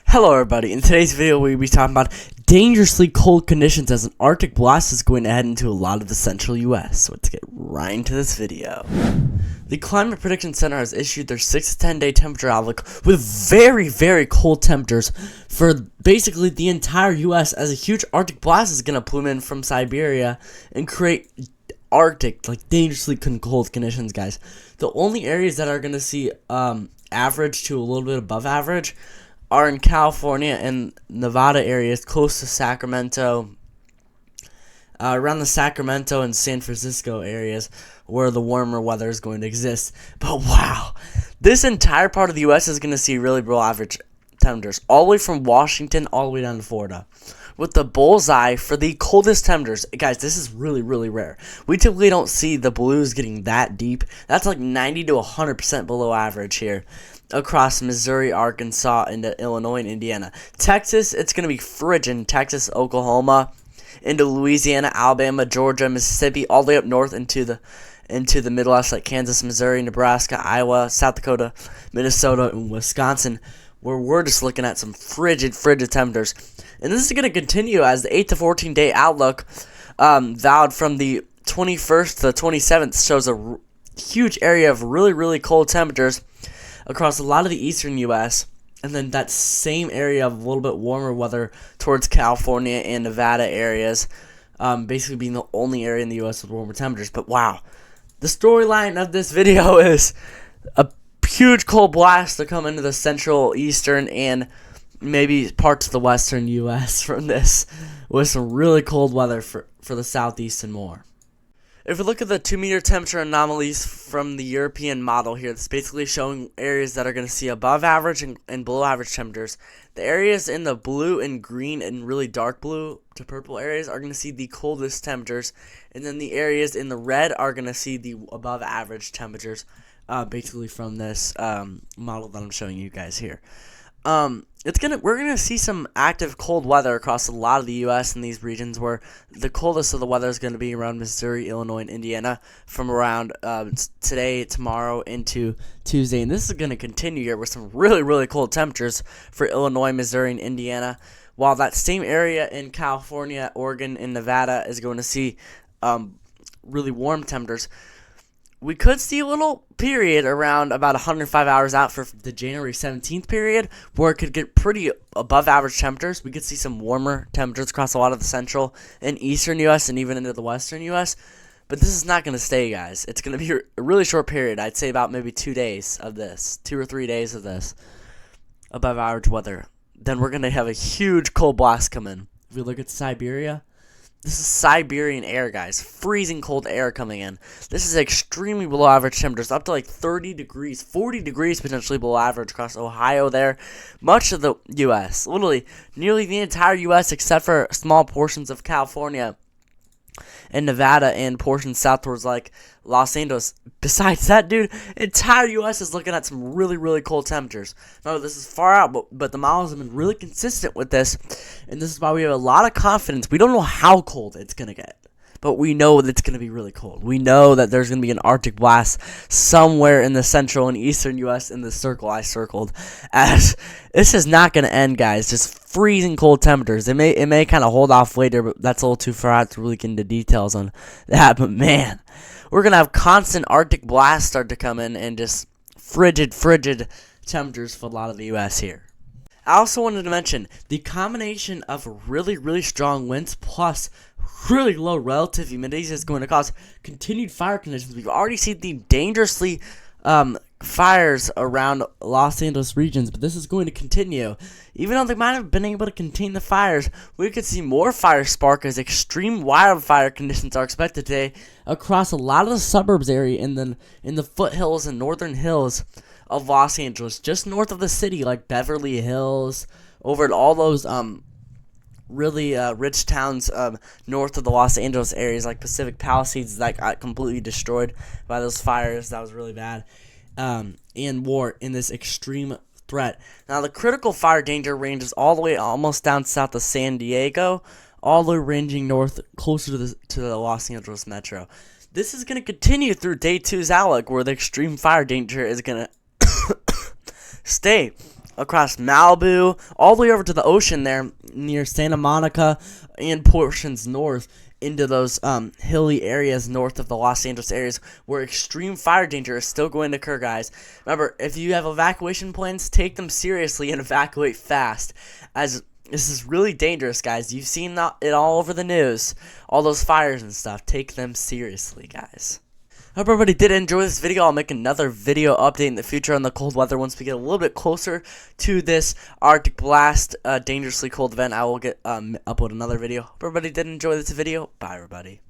Hello everybody, in today's video we'll be talking about dangerously cold conditions as an Arctic blast is going to head into a lot of the central US. So let's get right into this video. The Climate Prediction Center has issued their 6 to 10 day temperature outlook with very cold temperatures for basically the entire US, as a huge Arctic blast is going to plume in from Siberia and create Arctic, like dangerously cold conditions, guys. The only areas that are going to see average to a little bit above average are in California and Nevada areas close to Sacramento, around the Sacramento and San Francisco areas where the warmer weather is going to exist. But wow, this entire part of the U.S. is going to see really below average temperatures, all the way from Washington all the way down to Florida, with the bullseye for the coldest temperatures. Guys, this is really rare. We typically don't see the blues getting that deep. That's like 90 to 100% below average here across Missouri, Arkansas, into Illinois and Indiana. Texas, it's going to be frigid. Texas, Oklahoma, into Louisiana, Alabama, Georgia, Mississippi, all the way up north into the Midwest, like Kansas, Missouri, Nebraska, Iowa, South Dakota, Minnesota, and Wisconsin, where we're just looking at some frigid temperatures. And this is going to continue as the 8 to 14 day outlook, valid from the 21st to the 27th, shows a huge area of really cold temperatures across a lot of the eastern U.S., and then that same area of a little bit warmer weather towards California and Nevada areas, basically being the only area in the U.S. with warmer temperatures. But wow, the storyline of this video is a huge cold blast to come into the central, eastern, and maybe parts of the western U.S. from this, with some really cold weather for the southeast and more. If we look at the 2-meter temperature anomalies from the European model here, it's basically showing areas that are going to see above average and below average temperatures. The areas in the blue and green and really dark blue to purple areas are going to see the coldest temperatures, and then the areas in the red are going to see the above average temperatures, basically from this model that I'm showing you guys here. We're gonna see some active cold weather across a lot of the U.S. in these regions, where the coldest of the weather is going to be around Missouri, Illinois, and Indiana from around today, tomorrow, into Tuesday. And this is going to continue here with some really cold temperatures for Illinois, Missouri, and Indiana, while that same area in California, Oregon, and Nevada is going to see really warm temperatures. We could see a little period around about 105 hours out for the January 17th period where it could get pretty above average temperatures. We could see some warmer temperatures across a lot of the central and eastern U.S. and even into the western U.S. But this is not going to stay, guys. It's going to be a really short period. I'd say about maybe 2 days of this, 2 or 3 days of this above average weather. Then we're going to have a huge cold blast come in. If we look at Siberia, this is Siberian air, guys. Freezing cold air coming in. This is extremely below average temperatures, up to like 30 degrees, 40 degrees potentially below average across Ohio there. Much of the U.S., literally nearly the entire U.S. except for small portions of California and Nevada and portions south towards like Los Angeles. Besides that, dude, entire U.S. is looking at some really cold temperatures. No, this is far out, but the models have been really consistent with this, and this is why we have a lot of confidence. We don't know how cold it's going to get, but we know that it's going to be really cold. We know that there's going to be an Arctic blast somewhere in the central and eastern U.S. in the circle I circled. As this is not going to end, guys. Just freezing cold temperatures. It may kind of hold off later, but that's a little too far out to really get into details on that. But man, we're going to have constant Arctic blasts start to come in and just frigid temperatures for a lot of the U.S. here. I also wanted to mention the combination of really strong winds plus really low relative humidity is going to cause continued fire conditions. We've already seen the dangerously fires around Los Angeles regions, but this is going to continue. Even though they might have been able to contain the fires, we could see more fire spark as extreme wildfire conditions are expected today across a lot of the suburbs area in the foothills and northern hills of Los Angeles, just north of the city, like Beverly Hills, over at all those really rich towns north of the Los Angeles areas, like Pacific Palisades, that got completely destroyed by those fires. That was really bad. And war in this extreme threat. Now, the critical fire danger ranges all the way almost down south of San Diego, all the way ranging north closer to the Los Angeles metro. This is going to continue through day 2's outlook, where the extreme fire danger is going to stay across Malibu, all the way over to the ocean there near Santa Monica and portions north into those hilly areas north of the Los Angeles areas where extreme fire danger is still going to occur, guys. Remember, if you have evacuation plans, take them seriously and evacuate fast, as this is really dangerous, guys. You've seen it all over the news, all those fires and stuff. Take them seriously, guys. Hope everybody did enjoy this video. I'll make another video update in the future on the cold weather once we get a little bit closer to this Arctic blast, dangerously cold event. I will upload another video. Hope everybody did enjoy this video. Bye, everybody.